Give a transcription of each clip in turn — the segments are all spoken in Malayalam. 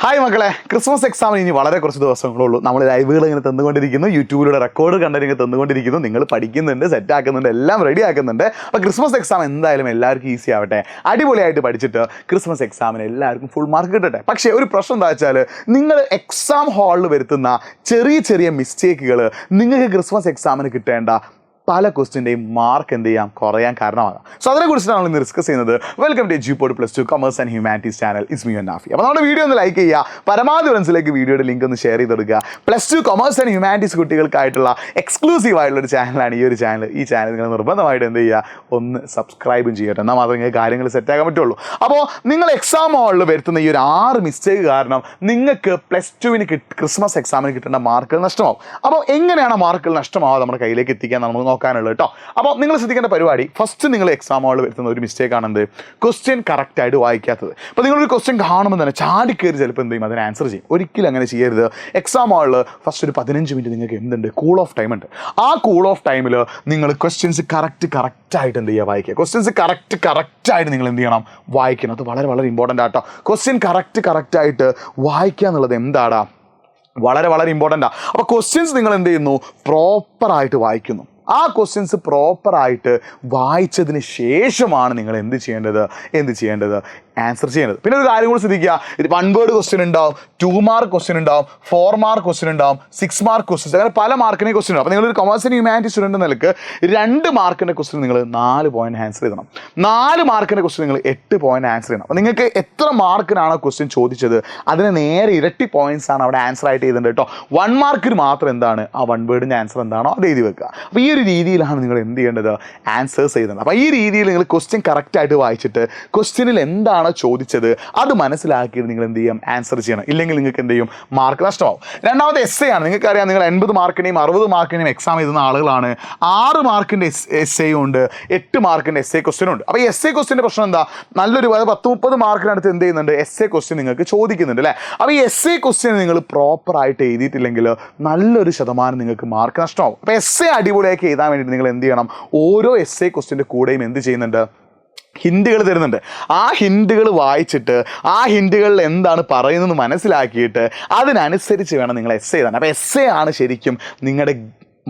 ഹായ് മക്കളെ, ക്രിസ്മസ് എക്സാമിന് ഇനി വളരെ കുറച്ച് ദിവസങ്ങളുള്ളൂ. നമ്മൾ ലൈവുകൾ ഇങ്ങനെ തന്നുകൊണ്ടിരിക്കുന്നു, യൂട്യൂബിലൂടെ റെക്കോർഡ് കണ്ടന്റ് ഇങ്ങനെ തന്നുകൊണ്ടിരിക്കുന്നു. നിങ്ങൾ പഠിക്കുന്നുണ്ട്, സെറ്റ് ആക്കുന്നുണ്ട്, എല്ലാം റെഡി ആക്കുന്നുണ്ട്. അപ്പോൾ ക്രിസ്മസ് എക്സാം എന്തായാലും എല്ലാവർക്കും ഈസി ആവട്ടെ, അടിപൊളിയായിട്ട് പഠിച്ചിട്ട് ക്രിസ്മസ് എക്സാമിന് എല്ലാവർക്കും ഫുൾ മാർക്ക് കിട്ടട്ടെ. പക്ഷേ ഒരു പ്രശ്നം എന്താ വെച്ചാൽ, നിങ്ങൾ എക്സാം ഹാളിൽ വരുത്തുന്ന ചെറിയ ചെറിയ മിസ്റ്റേക്കുകൾ നിങ്ങൾക്ക് ക്രിസ്മസ് എക്സാമിന് കിട്ടേണ്ട പല ക്വസ്റ്റിൻ്റെയും മാർക്ക് എന്ത് ചെയ്യാം, കുറയാൻ കാരണമാകാം. സോ അതിനെക്കുറിച്ചാണ് നമ്മൾ ഇന്ന് ഡിസ്കസ് ചെയ്യുന്നത്. Welcome to Edupod +2 commerce and humanities channel. It's me Nafi. അപ്പോൾ നമ്മുടെ വീഡിയോ ഒന്ന് ലൈക്ക് ചെയ്യുക, പരമാവധി ഫ്രണ്ട്സിലേക്ക് വീഡിയോയുടെ ലിങ്ക് ഒന്ന് ഷെയർ ചെയ്ത് കൊടുക്കുക. +2 കൊമേഴ്സ് ആൻഡ് ഹ്യൂമാനിറ്റീസ് കുട്ടികൾക്കായിട്ടുള്ള എക്സ്ക്ലൂസീവ് ആയിട്ടുള്ളൊരു ചാനലാണ് ഈ ഒരു ചാനൽ. ഈ ചാനൽ നിങ്ങൾ നിർബന്ധമായിട്ട് എന്ത് ചെയ്യുക, ഒന്ന് സബ്സ്ക്രൈബും ചെയ്യട്ടെ, എന്നാൽ മാത്രമേ നിങ്ങൾക്ക് കാര്യങ്ങൾ സെറ്റാക്കാൻ പറ്റുള്ളൂ. അപ്പോൾ നിങ്ങൾ എക്സാം ഹാളിൽ വരുത്തുന്ന ഈ ഒരു 6 മിസ്റ്റേക്ക് കാരണം നിങ്ങൾക്ക് +2വിന് ക്രിസ്മസ് എക്സാമിന് കിട്ടേണ്ട മാർക്കുകൾ നഷ്ടമാവും. അപ്പോൾ എങ്ങനെയാണ് മാർക്കുകൾ നഷ്ടമാവുക നമ്മുടെ കയ്യിലേക്ക് എത്തിക്കാൻ നമ്മൾ നോക്കാനുള്ളത് കേട്ടോ. അപ്പോൾ നിങ്ങൾ ശ്രദ്ധിക്കേണ്ട പരിപാടി, ഫസ്റ്റ് നിങ്ങൾ എക്സാം ഹാളിൽ വരുത്തുന്ന ഒരു മിസ്റ്റേക്ക് ആണെന്ത്, ക്വസ്റ്റ്യൻ കറക്റ്റായിട്ട് വായിക്കാത്തത്. അപ്പോൾ നിങ്ങളൊരു ക്വസ്റ്റ്യൻ കാണുമ്പോൾ തന്നെ ചാടിക്കയറി ചിലപ്പോൾ എന്ത് ചെയ്യും, അതിന് ആൻസർ ചെയ്യും. ഒരിക്കലും അങ്ങനെ ചെയ്യരുത്. എക്സാം ഹാളിൽ ഫസ്റ്റ് ഒരു 15 മിനിറ്റ് നിങ്ങൾക്ക് എന്തുണ്ട്, കൂൾ ഓഫ് ടൈം ഉണ്ട്. ആ കൂൾ ഓഫ് ടൈമിൽ നിങ്ങൾ ക്വസ്റ്റ്യൻസ് കറക്റ്റായിട്ട് എന്ത് ചെയ്യുക, വായിക്കുക. ക്വസ്റ്റ്യൻസ് കറക്റ്റായിട്ട് നിങ്ങൾ എന്ത് ചെയ്യണം, വായിക്കണം. അത് വളരെ വളരെ ഇമ്പോർട്ടൻ്റ് ആട്ടോ. ക്വസ്റ്റ്യൻ കറക്റ്റായിട്ട് വായിക്കുക എന്നുള്ളത് എന്താടാ, വളരെ ഇമ്പോർട്ടൻ്റാണ്. അപ്പോൾ ക്വസ്റ്റ്യൻസ് നിങ്ങൾ എന്ത് ചെയ്യുന്നു, പ്രോപ്പറായിട്ട് വായിക്കുന്നു. ആ ക്വസ്റ്റ്യൻസ് പ്രോപ്പറായിട്ട് വായിച്ചതിന് ശേഷമാണ് നിങ്ങൾ എന്ത് ചെയ്യേണ്ടത് ആൻസർ ചെയ്യേണ്ടത്. പിന്നെ ഒരു കാര്യം കൂടി ശ്രദ്ധിക്കുക, 1 വേർഡ് ക്വസ്റ്റ്യൻ ഉണ്ടാവും, 2 മാർക്ക് ക്വസ്റ്റ്യൻ ഉണ്ടാവും, 4 മാർക്ക് ക്വസ്റ്റ്യൻ ഉണ്ടാവും, 6 മാർക്ക് ക്വസ്റ്റ്യൻസ്, അങ്ങനെ പല മാർക്കിനെ ക്വസ്റ്റ്യൻ ഉണ്ടാവും. അപ്പോൾ നിങ്ങളൊരു കൊമേഴ്സ് ആൻഡ് ഹ്യൂമാനിറ്റീസ് സ്റ്റുഡൻറ്റ് നിലക്ക് 2 മാർക്കിൻ്റെ ക്വസ്റ്റ്യൻ നിങ്ങൾ 4 പോയിന്റ് ആൻസർ ചെയ്യണം. 4 മാർക്കിൻ്റെ ക്വസ്റ്റ്യൻ നിങ്ങൾ 8 പോയിന്റ് ആൻസർ ചെയ്യണം. അപ്പോൾ നിങ്ങൾക്ക് എത്ര മാർക്കിനാണോ ക്വസ്റ്റ്യൻ ചോദിച്ചത് അതിന് നേരെ ഇരട്ടി പോയിന്റ്സ് ആണ് അവിടെ ആൻസർ ആയിട്ട് ചെയ്തിട്ടുണ്ട് കേട്ടോ. 1 മാർക്കിന് മാത്രം എന്താണ്, ആ 1 വേർഡിൻ്റെ ആൻസർ എന്താണോ അത് എഴുതി വെക്കുക. അപ്പോൾ ഈ ഒരു രീതിയിലാണ് നിങ്ങൾ എന്ത് ചെയ്യേണ്ടത്, ആൻസേഴ്സ് ചെയ്തത്. അപ്പോൾ ഈ രീതിയിൽ നിങ്ങൾ ക്വസ്റ്റ്യൻ കറക്റ്റായിട്ട് വായിച്ചിട്ട് ക്വസ്റ്റ്യനിൽ എന്താണ് ചോദിച്ചത് അത് മനസ്സിലാക്കിയിട്ട് നിങ്ങൾ എന്ത് ചെയ്യും, ആൻസർ ചെയ്യണം. ഇല്ലെങ്കിൽ നിങ്ങൾക്ക് എന്ത് ചെയ്യും, മാർക്ക് നഷ്ടമാവും. രണ്ടാമത് എസ് എ ആണ്. നിങ്ങൾക്കറിയാം, നിങ്ങൾ 80 മാർക്കിനെയും 60 മാർക്കിനെയും എക്സാം എഴുതുന്ന ആളുകളാണ്. 6 മാർക്കിൻ്റെ എസ് എയും ഉണ്ട്, 8 മാർക്കിൻ്റെ എസ് എ ക്വസ്റ്റ്യനും ഉണ്ട്. അപ്പോൾ എസ് എ ക്വസ്റ്റ്യൻ്റെ പ്രശ്നം എന്താ, നല്ലൊരു 10-30 മാർക്കിനടുത്ത് എന്ത് ചെയ്യുന്നുണ്ട്, എസ് എ ക്വസ്റ്റ്യൻ നിങ്ങൾക്ക് ചോദിക്കുന്നുണ്ട് അല്ലേ. അപ്പോൾ ഈ എസ് എ ക്വസ്റ്റ്യൻ നിങ്ങൾ പ്രോപ്പറായിട്ട് എഴുതിയിട്ടില്ലെങ്കിൽ നല്ലൊരു ശതമാനം നിങ്ങൾക്ക് മാർക്ക് നഷ്ടമാവും. അപ്പോൾ എസ് എ അടിപൊളിയാക്കി എഴുതാൻ വേണ്ടിയിട്ട് നിങ്ങൾ എന്ത് ചെയ്യണം, ഓരോ എസ് എ ക്വസ്റ്റ്യൻ്റെ കൂടെയും എന്ത് ചെയ്യുന്നുണ്ട്, ഹിൻറ്റുകൾ തരുന്നുണ്ട്. ആ ഹിൻറ്റുകൾ വായിച്ചിട്ട് ആ ഹിൻറ്റുകളിൽ എന്താണ് പറയുന്നത് മനസ്സിലാക്കിയിട്ട് അതിനനുസരിച്ച് വേണം നിങ്ങൾ എസ് എഴുതാൻ. അപ്പോൾ എസ് എ ആണ് ശരിക്കും നിങ്ങളുടെ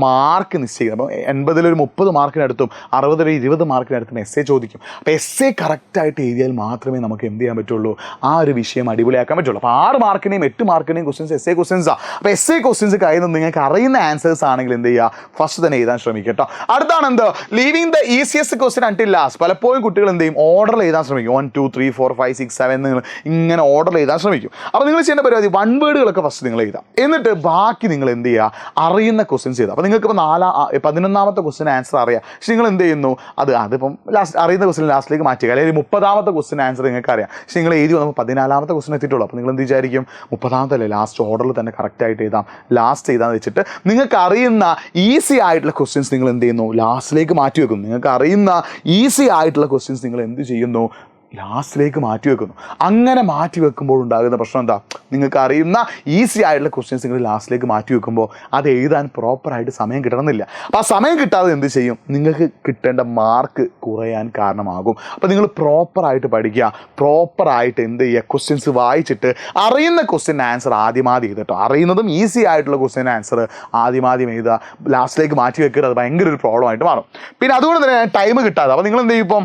മാർക്ക് നിശ്ചയിക്കുന്നത്. അപ്പോൾ 80-ൽ 30 മാർക്കിനടുത്തും 60-ൽ 20 മാർക്കിനടുത്തും എസ് എ ചോദിക്കും. അപ്പോൾ എസ് എ കറക്റ്റായിട്ട് എഴുതിയാൽ മാത്രമേ നമുക്ക് എന്ത് ചെയ്യാൻ പറ്റുള്ളൂ, ആ ഒരു വിഷയം അടിപൊളിയാക്കാൻ പറ്റുള്ളൂ. അപ്പോൾ 6 മാർക്കിനെയും 8 മാർക്കിനെയും ക്വസ്റ്റ്യൻസ് എസ് എ ക്വസ്റ്റ്യൻസാണ്. അപ്പോൾ എസ് എ ക്വസ്റ്റ്യൻസ് കഴിയുന്നത് നിങ്ങൾക്ക് അറിയുന്ന ആൻസേഴ്സ് ആണെങ്കിൽ എന്ത് ചെയ്യുക, ഫസ്റ്റ് തന്നെ എഴുതാൻ ശ്രമിക്കുക കേട്ടോ. അടുത്താണ് എന്ത്, living the easiest question until last. പലപ്പോഴും കുട്ടികൾ എന്ത് ചെയ്യും, ഓർഡറിൽ എഴുതാൻ ശ്രമിക്കും. 1 2 3 4 5 6 7 നിങ്ങൾ ഇങ്ങനെ ഓർഡറിൽ എഴുതാൻ ശ്രമിക്കും. അപ്പോൾ നിങ്ങൾ ചെയ്യേണ്ട പരിപാടി, 1 വേർഡുകളൊക്കെ ഫസ്റ്റ് നിങ്ങൾ എഴുതാം. എന്നിട്ട് ബാക്കി നിങ്ങൾ എന്ത് ചെയ്യുക, അറിയുന്ന ക്വസ്റ്റ്യൻസ് ചെയ്താൽ. നിങ്ങൾക്ക് ഇപ്പോൾ 11ാമത്തെ ക്വസ്റ്റ്യൻ ആൻസർ അറിയാം, പക്ഷെ നിങ്ങൾ എന്ത് ചെയ്യുന്നു, അതിപ്പം ലാസ്റ്റ് അറിയുന്ന ക്വസ്റ്റ്യൻ ലാസ്റ്റിലേക്ക് മാറ്റുക. അല്ലെങ്കിൽ 30ാമത്തെ ക്വസ്റ്റ്യൻ ആൻസർ നിങ്ങൾക്ക് അറിയാം, പക്ഷെ നിങ്ങൾ എഴുതി വന്നപ്പോൾ 14ാമത്തെ ക്വസ്റ്റ്യൻ എത്തിയിട്ടുള്ളൂ. അപ്പോൾ നിങ്ങൾ എന്ത് വിചാരിക്കും, 30ാമത്തെ അല്ലേ, ലാസ്റ്റ് ഓർഡറിൽ തന്നെ കറക്റ്റായിട്ട് എഴുതാം, ലാസ്റ്റ് എഴുതാന്ന് വെച്ചിട്ട് നിങ്ങൾക്ക് അറിയുന്ന ഈസി ആയിട്ടുള്ള ക്വസ്റ്റ്യൻസ് നിങ്ങൾ എന്ത് ചെയ്യുന്നു, ലാസ്റ്റിലേക്ക് മാറ്റി വെക്കുന്നു. നിങ്ങൾക്ക് അറിയുന്ന ഈസി ആയിട്ടുള്ള ക്വസ്റ്റ്യൻസ് നിങ്ങൾ എന്ത് ചെയ്യുന്നു, ലാസ്റ്റിലേക്ക് മാറ്റി വെക്കുന്നു. അങ്ങനെ മാറ്റി വെക്കുമ്പോൾ ഉണ്ടാകുന്ന പ്രശ്നം എന്താ, നിങ്ങൾക്ക് അറിയുന്ന ഈസി ആയിട്ടുള്ള ക്വസ്റ്റ്യൻസ് നിങ്ങൾ ലാസ്റ്റിലേക്ക് മാറ്റി വെക്കുമ്പോൾ അത് എഴുതാൻ പ്രോപ്പറായിട്ട് സമയം കിട്ടണമെന്നില്ല. അപ്പോൾ ആ സമയം കിട്ടാതെ എന്ത് ചെയ്യും, നിങ്ങൾക്ക് കിട്ടേണ്ട മാർക്ക് കുറയാൻ കാരണമാകും. അപ്പോൾ നിങ്ങൾ പ്രോപ്പറായിട്ട് പഠിക്കുക, പ്രോപ്പറായിട്ട് എന്ത് ചെയ്യുക, ക്വസ്റ്റ്യൻസ് വായിച്ചിട്ട് അറിയുന്ന ക്വസ്റ്റ്യൻ ആൻസർ ആദ്യം എഴുതട്ടോ. അറിയുന്നതും ഈസി ആയിട്ടുള്ള ക്വസ്റ്റ്യൻ ആൻസർ ആദ്യം എഴുതുക, ലാസ്റ്റിലേക്ക് മാറ്റി വെക്കരുത്. അത് ഭയങ്കര ഒരു പ്രോബ്ലം ആയിട്ട് മാറും. പിന്നെ അതുകൊണ്ട് തന്നെ ടൈം കിട്ടാതെ, അപ്പോൾ നിങ്ങൾ എന്ത് ചെയ്യും, ഇപ്പം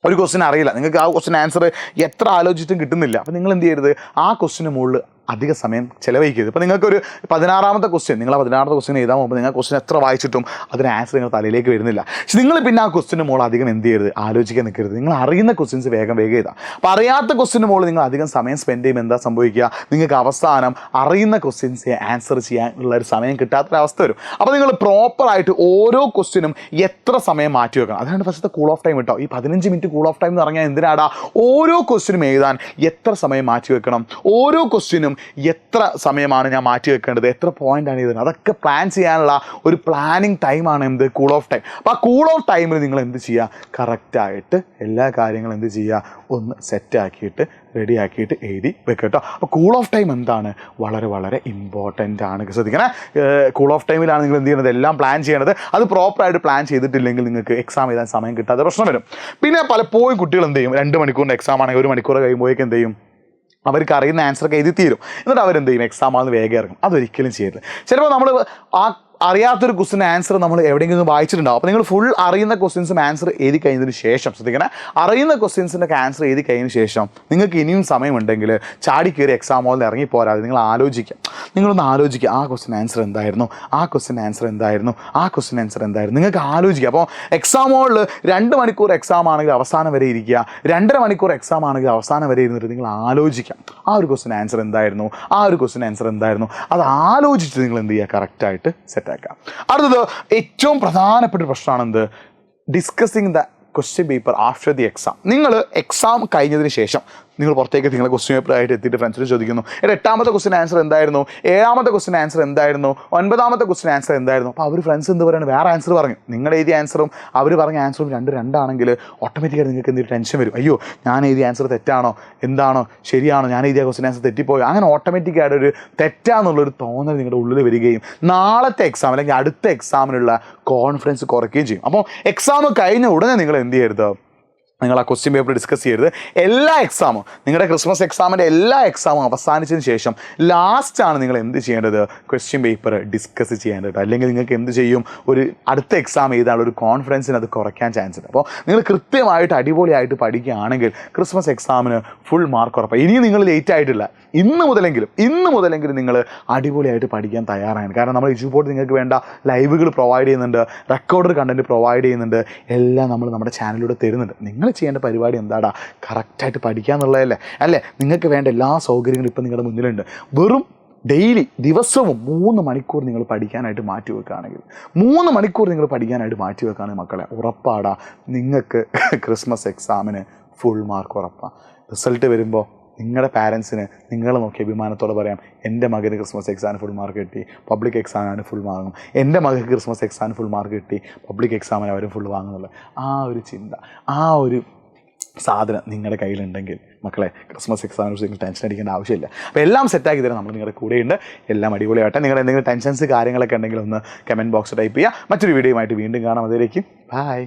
ഒരു ക്വസ്റ്റ്യൻ അറിയില്ല, നിങ്ങൾക്ക് ആ ക്വസ്റ്റ്യൻ ആൻസർ എത്ര ആലോചിച്ചിട്ടും കിട്ടുന്നില്ല. അപ്പോൾ നിങ്ങൾ എന്ത് ചെയ്യരുത്, ആ ക്വസ്റ്റ്യന് മുകളിൽ അധിക സമയം ചിലവഴിക്കരുത്. ഇപ്പോൾ നിങ്ങൾക്കൊരു 16ാമത്തെ ക്വസ്റ്റ്യൻ, നിങ്ങൾ 16ാമത്തെ ക്വസ്റ്റ്യൻ എഴുതാൻ പോകുമ്പോൾ നിങ്ങൾ ക്വസ്റ്റ്യൻ എത്ര വായിച്ചിട്ടും അതിന് ആൻസർ നിങ്ങൾ തലയിലേക്ക് വരുന്നില്ല. പക്ഷെ നിങ്ങൾ പിന്നെ ആ ക്വസ്റ്റ്യന് മുകളിൽ അധികം എന്ത് ചെയ്യരുത്, ആലോചിക്കാൻ നിൽക്കരുത്. നിങ്ങൾ അറിയുന്ന ക്വസ്റ്റ്യൻസ് വേഗം എഴുതാം. അപ്പോൾ അറിയാത്ത ക്വസ്റ്റ്യന് മുകളിൽ നിങ്ങൾ അധികം സമയം സ്പെൻഡ് ചെയ്യുമ്പോൾ എന്താ സംഭവിക്കുക, നിങ്ങൾക്ക് അവസാനം അറിയുന്ന ക്വസ്റ്റ്യൻസ് ആൻസർ ചെയ്യാനുള്ള ഒരു സമയം കിട്ടാത്തൊരവസ്ഥ വരും. അപ്പോൾ നിങ്ങൾ പ്രോപ്പറായിട്ട് ഓരോ ക്വസ്റ്റ്യനും എത്ര സമയം മാറ്റി വെക്കണം. അതാണ് ഫസ്റ്റത്തെ കൂൾ ഓഫ് ടൈം കേട്ടോ. ഈ 15 മിനിറ്റ് കൂൾ ഓഫ് ടൈം എന്ന് പറഞ്ഞാൽ എന്തിനാടാ, ഓരോ ക്വസ്റ്റ്യനും എഴുതാൻ എത്ര സമയം മാറ്റി വെക്കണം, ഓരോ ക്വസ്റ്റ്യനും എത്ര സമയമാണ് ഞാൻ മാറ്റി വെക്കേണ്ടത്, എത്ര പോയിന്റാണ് എഴുതുന്നത്, അതൊക്കെ പ്ലാൻ ചെയ്യാനുള്ള ഒരു പ്ലാനിങ് ടൈമാണ് എന്ത്, കൂൾ ഓഫ് ടൈം. അപ്പോൾ ആ കൂൾ ഓഫ് ടൈമിൽ നിങ്ങൾ എന്ത് ചെയ്യുക, കറക്റ്റായിട്ട് എല്ലാ കാര്യങ്ങളും എന്ത് ചെയ്യുക, ഒന്ന് സെറ്റാക്കിയിട്ട് റെഡിയാക്കിയിട്ട് എഴുതി വെക്കട്ടോ. അപ്പോൾ കൂൾ ഓഫ് ടൈം എന്താണ്, വളരെ ഇമ്പോർട്ടൻ്റ് ആണ്. ശ്രദ്ധിക്കണേ, കൂൾ ഓഫ് ടൈമിലാണ് നിങ്ങൾ എന്ത് ചെയ്യുന്നത്, എല്ലാം പ്ലാൻ ചെയ്യേണ്ടത്. അത് പ്രോപ്പറായിട്ട് പ്ലാൻ ചെയ്തിട്ടില്ലെങ്കിൽ നിങ്ങൾക്ക് എക്സാം എഴുതാൻ സമയം കിട്ടാതെ പ്രശ്നം വരും. പിന്നെ പലപ്പോഴും കുട്ടികൾ എന്ത് ചെയ്യും, 2 മണിക്കൂറിൻ്റെ എക്സാം ആണെങ്കിൽ 1 മണിക്കൂർ കഴിയുമ്പോഴേക്കും എന്ത് ചെയ്യും, അവർക്ക് അറിയുന്ന ആൻസറൊക്കെ എഴുതി തീരും. എന്നിട്ട് അവരെന്ത് ചെയ്യും, എക്സാം ആണെന്ന് വേഗം ഇറങ്ങും. അതൊരിക്കലും ചെയ്യരുത്. ചിലപ്പോൾ നമ്മൾ ആ അറിയാത്തൊരു ക്വസ്റ്റിൻ്റെ ആൻസർ നമ്മൾ എവിടെയെങ്കിലും വായിച്ചിട്ടുണ്ടാവും. അപ്പോൾ നിങ്ങൾ ഫുൾ അറിയുന്ന ക്വസ്റ്റ്യൻസും ആൻസർ എഴുതി കഴിഞ്ഞതിന് ശേഷം, ശ്രദ്ധിക്കണം, അറിയുന്ന ക്വസ്റ്റ്യൻസിൻ്റെ ആൻസർ എഴുതി കഴിഞ്ഞതിന് ശേഷം നിങ്ങൾക്ക് ഇനിയും സമയമുണ്ടെങ്കിൽ ചാടി കയറി എക്സാം ഹോളിൽ ഇറങ്ങിപ്പോരാതെ നിങ്ങൾ ആലോചിക്കുക. നിങ്ങളൊന്ന് ആലോചിക്കുക, ആ ക്വസ്റ്റിൻ്റെ ആൻസർ എന്തായിരുന്നു, ആ ക്വസ്റ്റിൻ്റെ ആൻസർ എന്തായിരുന്നു, ആ ക്വസ്റ്റിൻ്റെ ആൻസർ എന്തായിരുന്നു, നിങ്ങൾക്ക് ആലോചിക്കുക. അപ്പോൾ എക്സാം ഹോളിൽ 2 മണിക്കൂർ എക്സാം ആണെങ്കിൽ അവസാനം വരെ ഇരിക്കുക, 2.5 മണിക്കൂർ എക്സാം ആണെങ്കിൽ അവസാനം വരെ ഇരുന്നിട്ട് നിങ്ങൾ ആലോചിക്കുക, ആ ഒരു ക്വസ്റ്റിൻ്റെ ആൻസർ എന്തായിരുന്നു, ആ ഒരു ക്വസ്റ്റിൻ്റെ ആൻസർ എന്തായിരുന്നു. അത് ആലോചിച്ചിട്ട് നിങ്ങൾ എന്ത് ചെയ്യുക, കറക്റ്റായിട്ട് സെറ്റാക്കുക. അടുത്തത് ഏറ്റവും പ്രധാനപ്പെട്ട പ്രശ്നമാണ് എന്ത്, discussing the question paper after the exam. നിങ്ങൾ എക്സാം കഴിഞ്ഞതിന് ശേഷം നിങ്ങൾ പുറത്തേക്ക് നിങ്ങളെ ക്വസ്റ്റ്യൻ പേപ്പറായിട്ട് എത്തിയിട്ട് ഫ്രണ്ട്സിന് ചോദിക്കുന്നു, 8ാമത്തെ ക്വസ്റ്റ്യൻ ആൻസർ എന്തായിരുന്നു, 7ാമത്തെ ക്വസ്റ്റ്യൻ ആൻസർ എന്തായിരുന്നു, 9ാമത്തെ ക്വസ്റ്റ്യൻ ആൻസർ എന്തായിരുന്നു. അപ്പോൾ അവർ ഫ്രണ്ട്സ് എന്ത് പറയുന്നത്, വേറെ ആൻസർ പറഞ്ഞു. നിങ്ങൾ എഴുതിയ ആൻസറും അവർ പറഞ്ഞ ആൻസറും 2 ആണെങ്കിൽ ഓട്ടോമാറ്റിക്കായിട്ട് നിങ്ങൾക്ക് എന്തൊരു ടെൻഷൻ വരും. അയ്യോ, ഞാൻ എഴുതിയ ആൻസർ തെറ്റാണോ, എന്താണോ ശരിയാണോ, ഞാൻ എഴുതിയ ക്വസ്റ്റ്യൻ ആൻസർ തെറ്റിപ്പോയോ, അങ്ങനെ ഓട്ടോമാറ്റിക്കായിട്ട് ഒരു തെറ്റാന്നുള്ളൊരു തോന്നൽ നിങ്ങളുടെ ഉള്ളിൽ വരികയും നാളത്തെ എക്സാം അല്ലെങ്കിൽ അടുത്ത എക്സാമിനുള്ള കോൺഫിഡൻസ് കുറയ്ക്കുകയും ചെയ്യും. അപ്പോൾ എക്സാം കഴിഞ്ഞ ഉടനെ നിങ്ങൾ എന്ത് ചെയ്യരുത്, നിങ്ങൾ ആ ക്വസ്റ്റ്യൻ പേപ്പർ ഡിസ്കസ് ചെയ്യരുത്. എല്ലാ എക്സാമും, നിങ്ങളുടെ ക്രിസ്മസ് എക്സാമിൻ്റെ എല്ലാ എക്സാമും അവസാനിച്ചതിന് ശേഷം ലാസ്റ്റാണ് നിങ്ങൾ എന്ത് ചെയ്യേണ്ടത്, ക്വസ്റ്റ്യൻ പേപ്പർ ഡിസ്കസ് ചെയ്യേണ്ടത്. അല്ലെങ്കിൽ നിങ്ങൾക്ക് എന്ത് ചെയ്യും, ഒരു അടുത്ത എക്സാം എഴുതാനുള്ള ഒരു കോൺഫിഡൻസിന് അത് കുറയ്ക്കാൻ ചാൻസ് ഉണ്ട്. അപ്പോൾ നിങ്ങൾ കൃത്യമായിട്ട് അടിപൊളിയായിട്ട് പഠിക്കുകയാണെങ്കിൽ ക്രിസ്മസ് എക്സാമിന് ഫുൾ മാർക്ക് ഉറപ്പാണ്. ഇനിയും നിങ്ങൾ ലേറ്റ് ആയിട്ടില്ല, ഇന്ന് മുതലെങ്കിലും നിങ്ങൾ അടിപൊളിയായിട്ട് പഠിക്കാൻ തയ്യാറാണ്. കാരണം നമ്മൾ എജ്യൂബോർഡ് നിങ്ങൾക്ക് വേണ്ട ലൈവുകൾ പ്രൊവൈഡ് ചെയ്യുന്നുണ്ട്, റെക്കോർഡഡ് കണ്ടൻറ്റ് പ്രൊവൈഡ് ചെയ്യുന്നുണ്ട്, എല്ലാം നമ്മൾ നമ്മുടെ ചാനലിലൂടെ തരുന്നുണ്ട്. നിങ്ങൾ ചെയ്യേണ്ട പരിപാടി എന്താടാ, കറക്റ്റായിട്ട് പഠിക്കുക എന്നുള്ളതല്ലേ. അല്ലേ, നിങ്ങൾക്ക് വേണ്ട എല്ലാ സൗകര്യങ്ങളും ഇപ്പം നിങ്ങളുടെ മുന്നിലുണ്ട്. വെറും ഡെയിലി ദിവസവും 3 മണിക്കൂർ നിങ്ങൾ പഠിക്കാനായിട്ട് മാറ്റി വെക്കുകയാണെങ്കിൽ, 3 മണിക്കൂർ നിങ്ങൾ പഠിക്കാനായിട്ട് മാറ്റി വെക്കുകയാണെങ്കിൽ മക്കളെ, ഉറപ്പാടാ നിങ്ങൾക്ക് ക്രിസ്മസ് എക്സാമിന് ഫുൾ മാർക്ക് ഉറപ്പാണ്. റിസൾട്ട് വരുമ്പോൾ നിങ്ങളുടെ പാരൻസിന് നിങ്ങളെ നോക്കി അഭിമാനത്തോടെ പറയാം, എൻ്റെ മകന് ക്രിസ്മസ് എക്സാമിന് ഫുൾ മാർക്ക് കിട്ടി, പബ്ലിക് എക്സാമിന് ഫുൾ വാങ്ങും, എൻ്റെ മകൾക്ക് ക്രിസ്മസ് എക്സാമിന് ഫുൾ മാർക്ക് കിട്ടി, പബ്ലിക് എക്സാമിന് അവരും ഫുൾ വാങ്ങുന്നുള്ള ആ ഒരു ചിന്ത, ആ ഒരു സാധനം നിങ്ങളുടെ കയ്യിലുണ്ടെങ്കിൽ മക്കളെ, ക്രിസ്മസ് എക്സാമിനെ കുറിച്ച് നിങ്ങൾ ടെൻഷൻ അടിക്കേണ്ട ആവശ്യമില്ല. അപ്പോൾ എല്ലാം സെറ്റാക്കി തരാം, നമ്മൾ നിങ്ങളുടെ കൂടെയുണ്ട്. എല്ലാം അടിപൊളിയാട്ടെ. നിങ്ങളുടെ എന്തെങ്കിലും ടെൻഷൻസ് കാര്യങ്ങളൊക്കെ ഉണ്ടെങ്കിൽ ഒന്ന് കമൻറ്റ് ബോക്സ് ടൈപ്പ് ചെയ്യുക. മറ്റൊരു വീഡിയോയുമായിട്ട് വീണ്ടും കാണാം. അതിലേക്ക് ബൈ.